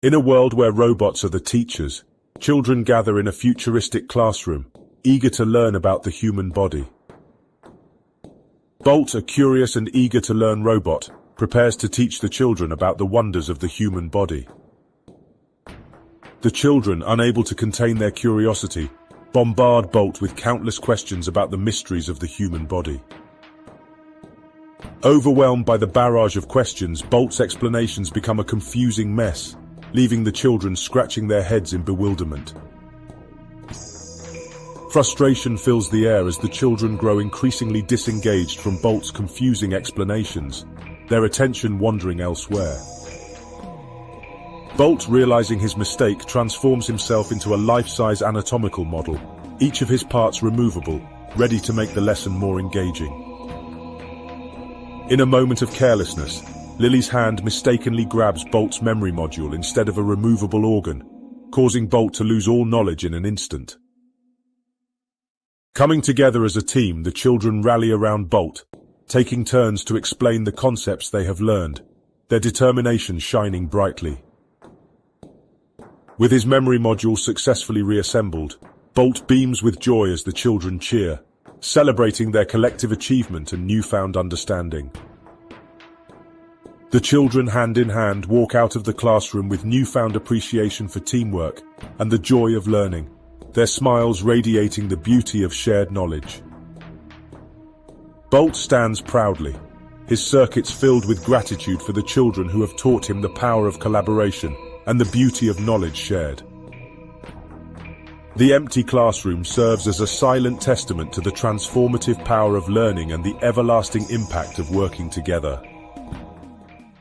In a world where robots are the teachers, children gather in a futuristic classroom, eager to learn about the human body. Bolt, a curious and eager to learn robot, prepares to teach the children about the wonders of the human body. The children, unable to contain their curiosity, bombard Bolt with countless questions about the mysteries of the human body. Overwhelmed by the barrage of questions, Bolt's explanations become a confusing mess, leaving the children scratching their heads in bewilderment. Frustration fills the air as the children grow increasingly disengaged from Bolt's confusing explanations, their attention wandering elsewhere. Bolt, realizing his mistake, transforms himself into a life-size anatomical model, each of his parts removable, ready to make the lesson more engaging. In a moment of carelessness, Lily's hand mistakenly grabs Bolt's memory module instead of a removable organ, causing Bolt to lose all knowledge in an instant. Coming together as a team, the children rally around Bolt, taking turns to explain the concepts they have learned, their determination shining brightly. With his memory module successfully reassembled, Bolt beams with joy as the children cheer, celebrating their collective achievement and newfound understanding. The children, hand in hand, walk out of the classroom with newfound appreciation for teamwork and the joy of learning, their smiles radiating the beauty of shared knowledge. Bolt stands proudly, his circuits filled with gratitude for the children who have taught him the power of collaboration and the beauty of knowledge shared. The empty classroom serves as a silent testament to the transformative power of learning and the everlasting impact of working together.